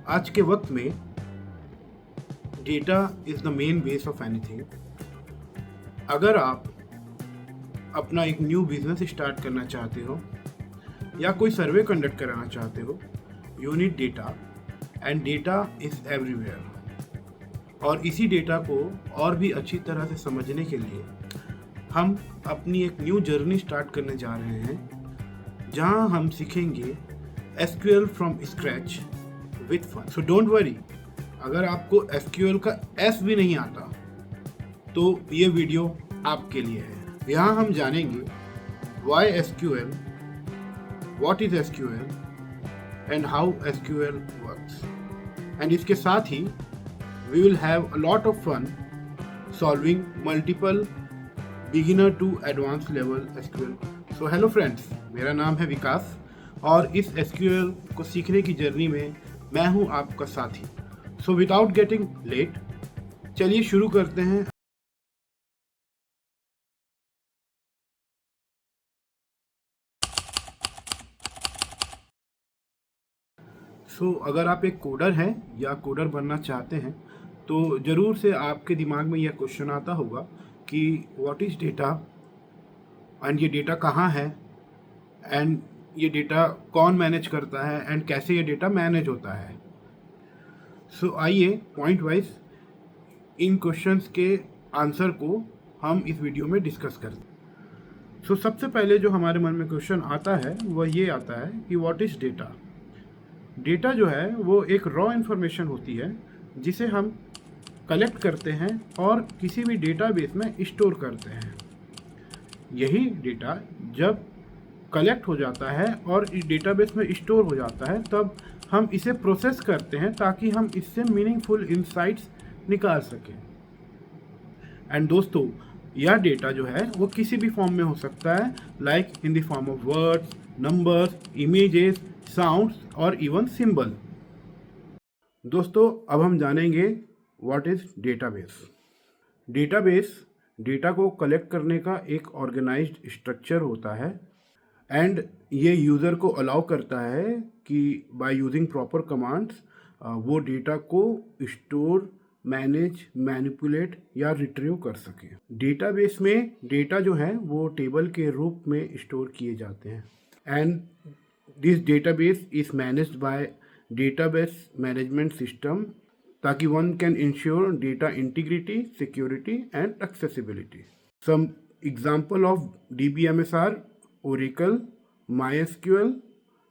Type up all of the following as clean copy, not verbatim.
आज के वक्त में data is the main base of anything. अगर आप अपना एक न्यू बिजनेस स्टार्ट करना चाहते हो या कोई सर्वे कंडक्ट कराना चाहते हो, you need data and data is everywhere. और इसी डेटा को और भी अच्छी तरह से समझने के लिए हम अपनी एक न्यू जर्नी स्टार्ट करने जा रहे हैं, जहां हम सीखेंगे SQL from scratch with fun. So don't worry, अगर आपको SQL का S भी नहीं आता तो ये वीडियो आपके लिए है। यहाँ हम जानेंगे why SQL, what is SQL and how SQL works, and इसके साथ ही we will have a lot of fun solving multiple beginner to advanced level SQL। So hello friends, मेरा नाम है विकास और इस SQL को सीखने की जर्नी में मैं हूं आपका साथी। So without getting late, चलिए शुरू करते हैं। अगर आप एक कोडर हैं या कोडर बनना चाहते हैं तो ज़रूर से आपके दिमाग में यह क्वेश्चन आता होगा कि व्हाट इज़ डेटा एंड ये डेटा कहाँ है एंड ये डेटा कौन मैनेज करता है एंड कैसे ये डेटा मैनेज होता है। आइए पॉइंट वाइज इन क्वेश्चंस के आंसर को हम इस वीडियो में डिस्कस करते हैं। सबसे पहले जो हमारे मन में क्वेश्चन आता है वह ये आता है कि व्हाट इज़ डेटा। डेटा जो है वो एक रॉ इन्फॉर्मेशन होती है जिसे हम कलेक्ट करते हैं और किसी भी डेटाबेस में स्टोर करते हैं। यही डेटा जब कलेक्ट हो जाता है और इस डेटाबेस में स्टोर हो जाता है तब हम इसे प्रोसेस करते हैं ताकि हम इससे मीनिंगफुल इंसाइट्स निकाल सकें। एंड दोस्तों, यह डेटा जो है वो किसी भी फॉर्म में हो सकता है, like in the form of words, numbers, images, sounds और इवन सिंबल। दोस्तों, अब हम जानेंगे what is database. Database data को कलेक्ट करने का एक ऑर्गेनाइज्ड स्ट्रक्चर होता है एंड ये यूज़र को अलाउ करता है कि बाय यूजिंग प्रॉपर कमांड्स वो डेटा को स्टोर, मैनेज, मैनिपुलेट या रिट्रीव कर सके। डेटाबेस में डेटा जो है वो टेबल के रूप में स्टोर किए जाते हैं and this database is managed by database management system ताकि one can ensure data integrity, security and accessibility. Some example of DBMS are Oracle, MySQL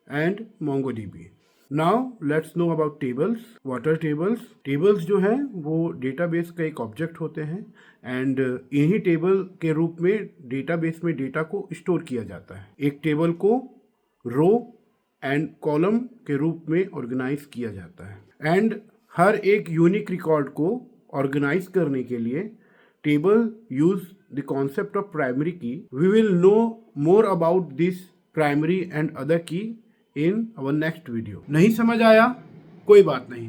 and MongoDB। Now let's know about tables। What are tables? Tables जो है वो database का एक object होते हैं and इन्हीं table के रूप में डेटाबेस में डेटा को स्टोर किया जाता है। एक टेबल को रो एंड कॉलम के रूप में ऑर्गेनाइज किया जाता है एंड हर एक यूनिक रिकॉर्ड को ऑर्गेनाइज करने के लिए table use the concept of primary key। We will know more about this primary and other key in our next video। नहीं समझ आया? कोई बात नहीं,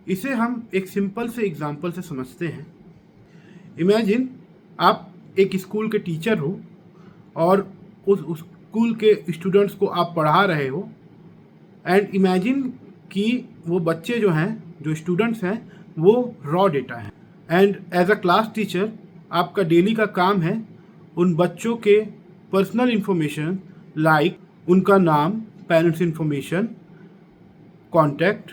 इसे हम एक सिंपल से एग्जांपल से समझते हैं। इमेजिन आप एक स्कूल के टीचर हो और उस स्कूल के स्टूडेंट्स को आप पढ़ा रहे हो एंड इमेजिन कि वो बच्चे जो हैं, जो स्टूडेंट्स हैं, वो रॉ डेटा हैं and as a class teacher आपका डेली का काम है उन बच्चों के पर्सनल इन्फॉर्मेशन लाइक उनका नाम, parents information, contact,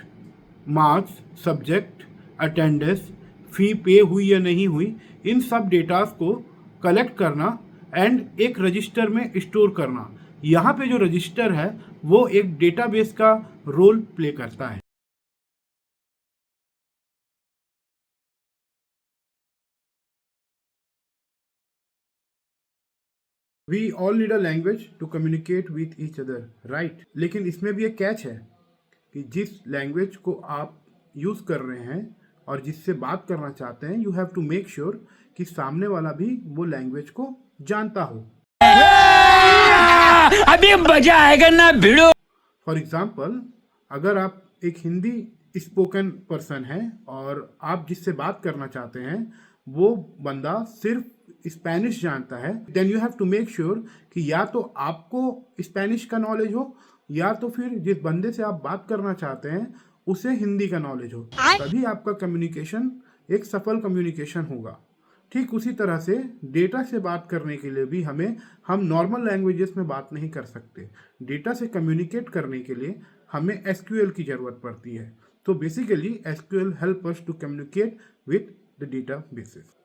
marks, subject, attendance, fee pay हुई या नहीं हुई, इन सब डेटास को कलेक्ट करना एंड एक रजिस्टर में स्टोर करना। यहाँ पे जो रजिस्टर है वो एक डेटाबेस का रोल प्ले करता है। We all need a language to communicate with each other, right? लेकिन इसमें भी एक कैच है कि जिस लैंग्वेज को आप यूज़ कर रहे हैं और जिससे बात करना चाहते हैं, you have to make sure कि सामने वाला भी वो लैंग्वेज को जानता हो। अभी मजा आएगा ना भिड़ो। फॉर एग्जाम्पल, अगर आप एक हिंदी स्पोकन पर्सन है और आप जिससे बात करना चाहते हैं वो बंदा सिर्फ स्पेनिश जानता है, then you have to make sure कि या तो आपको स्पेनिश का नॉलेज हो या तो फिर जिस बंदे से आप बात करना चाहते हैं उसे हिंदी का नॉलेज हो, तभी आपका कम्युनिकेशन एक सफल कम्युनिकेशन होगा। ठीक उसी तरह से डेटा से बात करने के लिए भी हम नॉर्मल लैंग्वेजेस में बात नहीं कर सकते। डेटा से कम्युनिकेट करने के लिए हमें एसक्यूएल की ज़रूरत पड़ती है। तो basically SQL help us to communicate with the databases.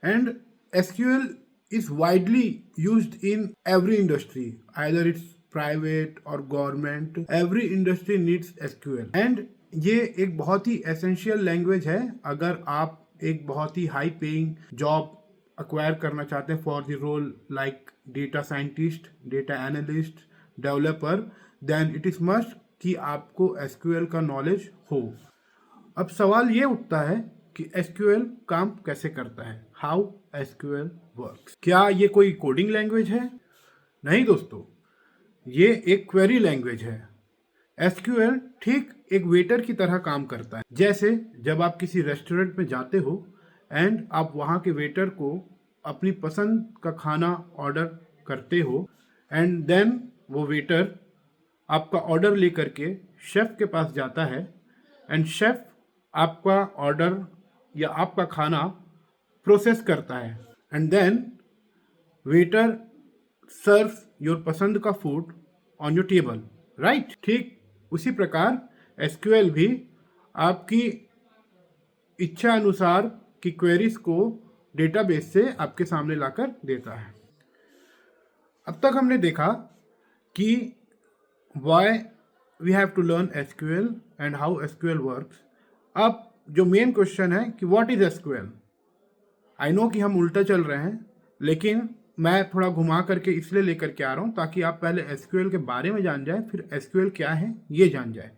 And SQL is widely used in every industry, either it's private or government. Every industry needs SQL. And ये एक बहुत ही एसेंशियल लैंग्वेज है अगर आप एक बहुत ही हाई पेइंग जॉब अक्वायर करना चाहते हैं for the role like data scientist, data analyst, developer, then it is must कि आपको एसक्यूएल का नॉलेज हो। अब सवाल ये उठता है कि एसक्यूएल काम कैसे करता है, हाउ एसक्यूएल वर्क्स। क्या ये कोई कोडिंग लैंग्वेज है? नहीं दोस्तों, ये एक क्वेरी लैंग्वेज है। एसक्यूएल ठीक एक वेटर की तरह काम करता है। जैसे जब आप किसी रेस्टोरेंट में जाते हो एंड आप वहाँ के वेटर को अपनी पसंद का खाना ऑर्डर करते हो एंड देन वो वेटर आपका ऑर्डर लेकर के शेफ़ के पास जाता है एंड शेफ़ आपका ऑर्डर या आपका खाना प्रोसेस करता है and then waiter serve your पसंद का food on your table, right. ठीक उसी प्रकार एसक्यूएल भी आपकी इच्छा अनुसार की क्वेरीज को डेटाबेस से आपके सामने लाकर देता है। अब तक हमने देखा कि why we have to learn SQL and how SQL works। अब जो मेन क्वेश्चन है कि what is SQL। I know कि हम उल्टा चल रहे हैं, लेकिन मैं थोड़ा घुमा करके इसलिए लेकर के आ रहा हूँ ताकि आप पहले SQL के बारे में जान जाए, फिर SQL क्या है ये जान जाए।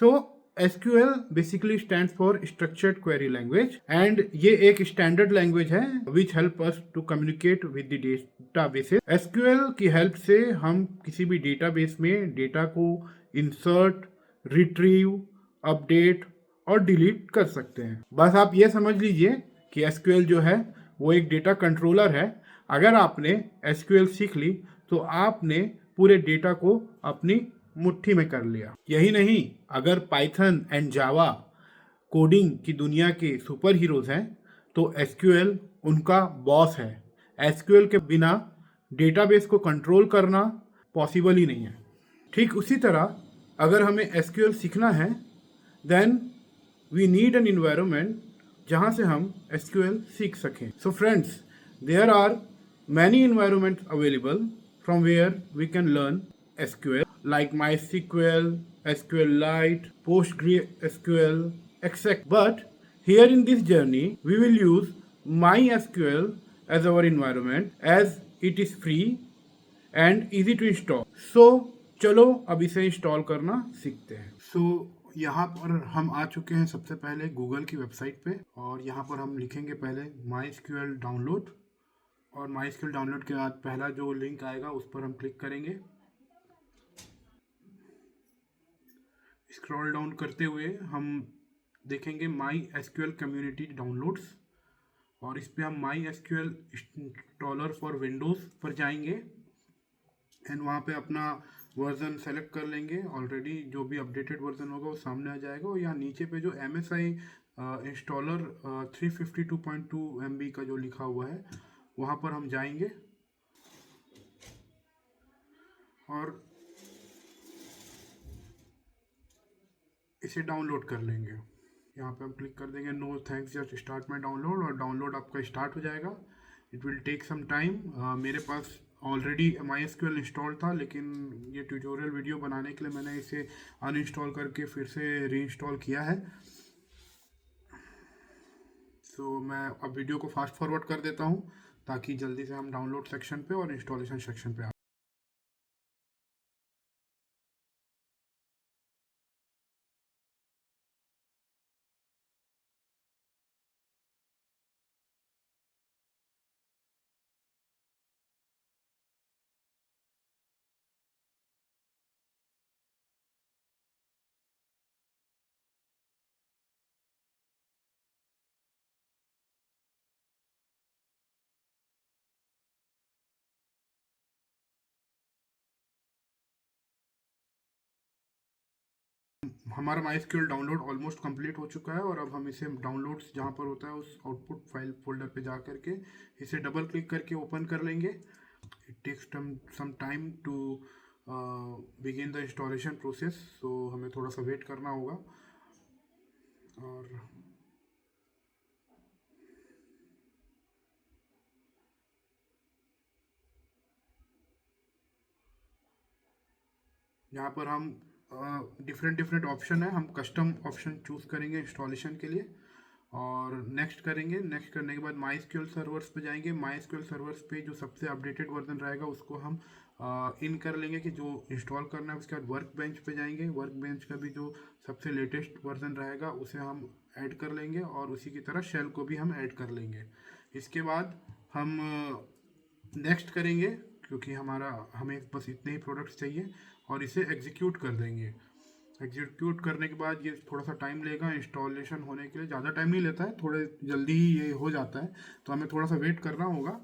So SQL basically stands for structured query language and ये एक स्टैंडर्ड लैंग्वेज है which help us to communicate with the databases. SQL की हेल्प से हम किसी भी डेटाबेस में डेटा को इंसर्ट, रिट्रीव, अपडेट और डिलीट कर सकते हैं। बस आप ये समझ लीजिए कि SQL जो है वो एक डेटा कंट्रोलर है। अगर आपने SQL सीख ली तो आपने पूरे डेटा को अपनी मुट्ठी में कर लिया। यही नहीं, अगर पाइथन एंड जावा कोडिंग की दुनिया के सुपर हीरोज हैं तो एसक्यूएल उनका बॉस है। एसक्यूएल के बिना डेटाबेस को कंट्रोल करना पॉसिबल ही नहीं है। ठीक उसी तरह अगर हमें एसक्यूएल सीखना है then we need an environment जहाँ से हम एसक्यूएल सीख सकें। So friends, there are many environments available from where we can learn SQL like MySQL, SQLite, PostgreSQL, etc. But here in this journey, we will use MySQL as our environment as it is free and easy to install. So चलो अब इसे install करना सीखते हैं। यहाँ पर हम आ चुके हैं सबसे पहले गूगल की वेबसाइट पे और यहाँ पर हम लिखेंगे पहले MySQL डाउनलोड और MySQL डाउनलोड के बाद पहला जो लिंक आएगा उस पर हम क्लिक करेंगे। स्क्रॉल डाउन करते हुए हम देखेंगे MySQL कम्युनिटी डाउनलोड्स और इस पर हम MySQL इंस्टॉलर फॉर विंडोज़ पर जाएंगे एंड वहाँ पे अपना वर्जन सेलेक्ट कर लेंगे। ऑलरेडी जो भी अपडेटेड वर्जन होगा वो सामने आ जाएगा और यहाँ नीचे पे जो MSI इंस्टॉलर 352.2 MB का जो लिखा हुआ है वहाँ पर हम जाएंगे और इसे डाउनलोड कर लेंगे। यहाँ पे हम क्लिक कर देंगे no thanks just start my download और डाउनलोड आपका स्टार्ट हो जाएगा। It will take some time. मेरे पास ऑलरेडी MySQL इंस्टॉल था, लेकिन ये ट्यूटोरियल वीडियो बनाने के लिए मैंने इसे अनइंस्टॉल करके फिर से रीइंस्टॉल किया है। तो मैं अब वीडियो को फास्ट फॉरवर्ड कर देता हूँ ताकि जल्दी से हम डाउनलोड सेक्शन पे और इंस्टॉलेशन सेक्शन पे हमारा MySQL डाउनलोड ऑलमोस्ट कंप्लीट हो चुका है और अब हम इसे डाउनलोड्स जहाँ पर होता है उस आउटपुट फाइल फोल्डर पे जा करके इसे डबल क्लिक करके ओपन कर लेंगे। It takes some time to begin the installation process, तो हमें थोड़ा सा वेट करना होगा। और यहाँ पर हम डिफरेंट ऑप्शन है, हम कस्टम ऑप्शन चूज़ करेंगे इंस्टॉलेशन के लिए और नेक्स्ट करेंगे। नेक्स्ट करने के बाद MySQL सर्वर्स पे जाएंगे। MySQL सर्वर्स पे जो सबसे अपडेटेड वर्जन रहेगा उसको हम इन कर लेंगे कि जो इंस्टॉल करना है। उसके बाद वर्क बेंच पे जाएंगे, वर्क बेंच का भी जो सबसे लेटेस्ट वर्जन रहेगा उसे हम ऐड कर लेंगे और उसी की तरह शेल को भी हम ऐड कर लेंगे। इसके बाद हम नेक्स्ट करेंगे क्योंकि हमें बस इतने ही प्रोडक्ट्स चाहिए और इसे एग्जीक्यूट कर देंगे। एग्जीक्यूट करने के बाद ये थोड़ा सा टाइम लेगा इंस्टॉलेशन होने के लिए, ज़्यादा टाइम नहीं लेता है, थोड़े जल्दी ही ये हो जाता है, तो हमें थोड़ा सा वेट करना होगा।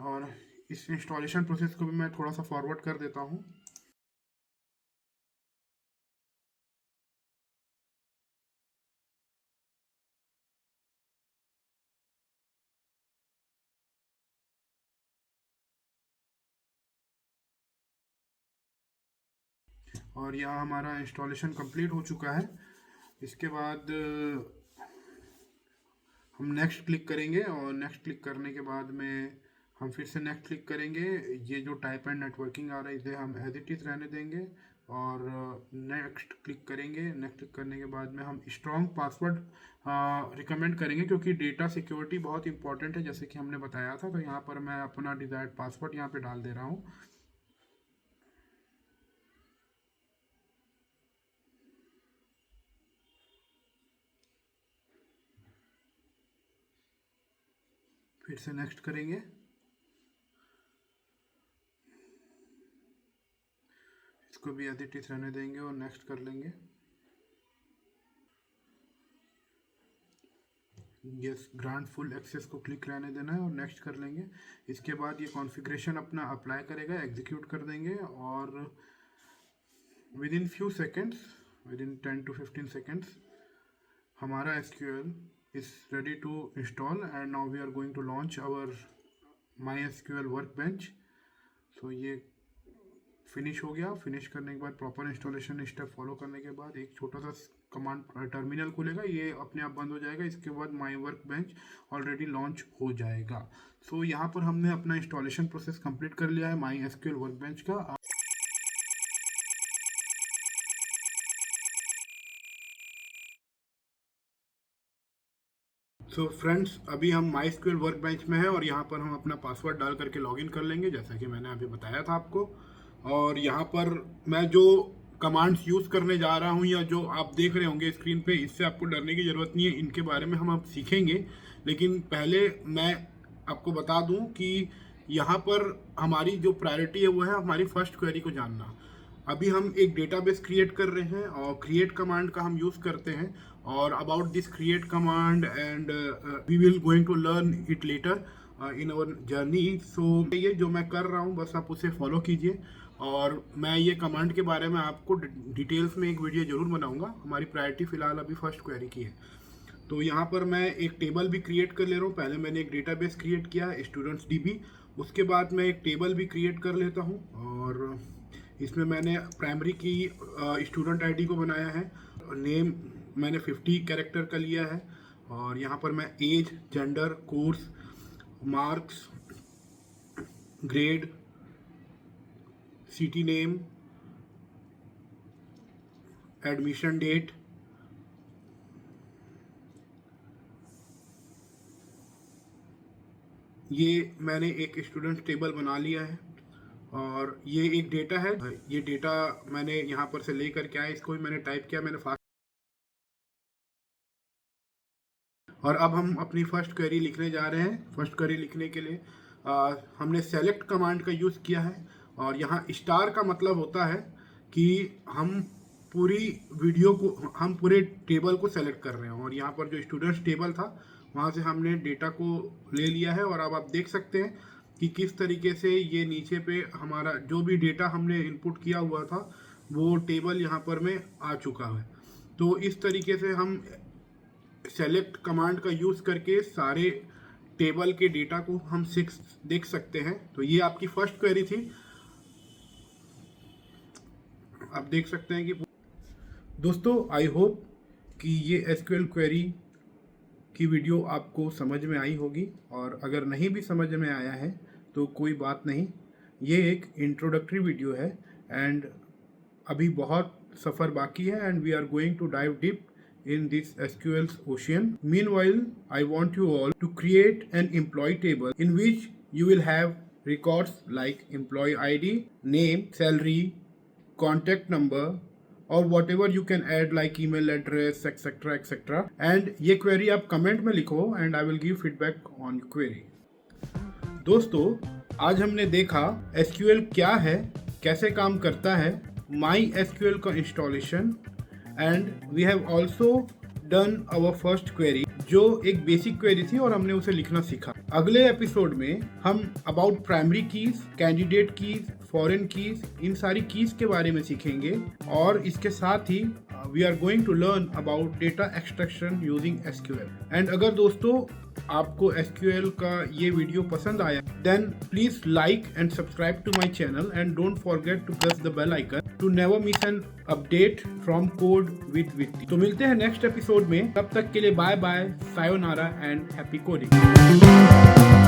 और इस इंस्टॉलेशन प्रोसेस को भी मैं थोड़ा सा फॉरवर्ड कर देता हूँ। और यहाँ हमारा इंस्टॉलेशन कंप्लीट हो चुका है। इसके बाद हम नेक्स्ट क्लिक करेंगे और नेक्स्ट क्लिक करने के बाद में हम फिर से नेक्स्ट क्लिक करेंगे। ये जो टाइप एंड नेटवर्किंग आ रहा है इसे हम एज इट इज़ रहने देंगे और नेक्स्ट क्लिक करेंगे। नेक्स्ट क्लिक करने के बाद में हम स्ट्रॉन्ग पासवर्ड रिकमेंड करेंगे क्योंकि डेटा सिक्योरिटी बहुत इंपॉर्टेंट है जैसे कि हमने बताया था। तो यहाँ पर मैं अपना डिज़ायर्ड पासवर्ड यहाँ पे डाल दे रहा हूँ। फिर से नेक्स्ट करेंगे। इसको भी एज इट इज़ रहने देंगे और नेक्स्ट कर लेंगे। यस, ग्रांट फुल एक्सेस को क्लिक रहने देना है और नेक्स्ट कर लेंगे। इसके बाद ये कॉन्फ़िगरेशन अपना अप्लाई करेगा, एग्जीक्यूट कर देंगे और with in few seconds, with in 10 to 15 seconds हमारा SQL is ready to install and now we are going to launch our MySQL workbench। so ये फिनिश हो गया। फिनिश करने के बाद प्रॉपर इंस्टॉलेशन स्टेप फॉलो करने के बाद एक छोटा सा कमांड टर्मिनल खुलेगा, ये अपने आप बंद हो जाएगा। इसके बाद my work bench already launch हो जाएगा। सो यहाँ पर हमने अपना इंस्टॉलेशन प्रोसेस कंप्लीट कर लिया है MySQL वर्क बेंच का। सो फ्रेंड्स, अभी हम MySQL वर्क बेंच में है और यहाँ पर हम अपना पासवर्ड डाल करके लॉगिन कर लेंगे जैसा कि मैंने अभी बताया था आपको। और यहाँ पर मैं जो कमांड्स यूज़ करने जा रहा हूँ या जो आप देख रहे होंगे स्क्रीन पे, इससे आपको डरने की ज़रूरत नहीं है। इनके बारे में हम अब सीखेंगे, लेकिन पहले मैं आपको बता दूँ कि यहाँ पर हमारी जो प्रायोरिटी है वो है हमारी फर्स्ट क्वेरी को जानना। अभी हम एक डेटाबेस क्रिएट कर रहे हैं और क्रिएट कमांड का हम यूज़ करते हैं और about this create command and we will going to learn it later in our journey. So ये जो मैं कर रहा हूँ बस आप उसे फॉलो कीजिए और मैं ये कमांड के बारे में आपको डिटेल्स में एक वीडियो ज़रूर बनाऊंगा। हमारी प्रायोरिटी फ़िलहाल अभी फर्स्ट क्वेरी की है। तो यहाँ पर मैं एक टेबल भी क्रिएट कर ले रहा हूँ। पहले मैंने एक डेटाबेस क्रिएट किया स्टूडेंट्स DB, उसके बाद मैं एक टेबल भी क्रिएट कर लेता हूँ और इसमें मैंने प्राइमरी की स्टूडेंट ID को बनाया है। नेम मैंने 50 कैरेक्टर का लिया है और यहाँ पर मैं age, gender, course, marks, grade, city name, admission date, ये मैंने एक स्टूडेंट टेबल बना लिया है और ये एक डेटा है। ये डेटा मैंने यहाँ पर से ले करके आया, इसको भी मैंने टाइप किया, मैंने फास्ट। और अब हम अपनी फर्स्ट क्वेरी लिखने जा रहे हैं। फर्स्ट क्वेरी लिखने के लिए हमने सेलेक्ट कमांड का यूज़ किया है और यहाँ स्टार का मतलब होता है कि हम पूरे टेबल को सेलेक्ट कर रहे हैं। और यहाँ पर जो स्टूडेंट्स टेबल था वहाँ से हमने डेटा को ले लिया है और अब आप देख सकते हैं कि किस तरीके से ये नीचे पे हमारा जो भी डेटा हमने इनपुट किया हुआ था वो टेबल यहाँ पर में आ चुका है। तो इस तरीके से हम सेलेक्ट कमांड का यूज़ करके सारे टेबल के डेटा को हम देख सकते हैं। तो ये आपकी फर्स्ट क्वेरी थी। आप देख सकते हैं कि दोस्तों आई होप कि ये एसक्यूएल क्वेरी की वीडियो आपको समझ में आई होगी, और अगर नहीं भी समझ में आया है तो कोई बात नहीं, ये एक इंट्रोडक्टरी वीडियो है एंड अभी बहुत सफ़र बाकी है and we are going to dive deep in this SQL's ocean. Meanwhile, I want you all to create an employee table in which you will have records like employee ID, name, salary, contact number, or whatever you can add like email address, etc. etc. And ये query आप comment में लिखो and I will give feedback on your query. दोस्तों, आज हमने देखा SQL क्या है, कैसे काम करता है, MySQL का installation, and we have also done our first query जो एक बेसिक क्वेरी थी और हमने उसे लिखना सीखा। अगले एपिसोड में हम about primary keys, candidate keys, foreign keys, इन सारी कीज के बारे में सीखेंगे, और इसके साथ ही we are going to learn about data extraction using SQL. And अगर दोस्तों आपको एसक्यूएल का ये वीडियो पसंद आया then please like and subscribe to my channel and don't forget to press the bell icon to never miss an update from code with Vicky. तो मिलते हैं नेक्स्ट एपिसोड में, तब तक के लिए bye bye, sayonara and happy coding.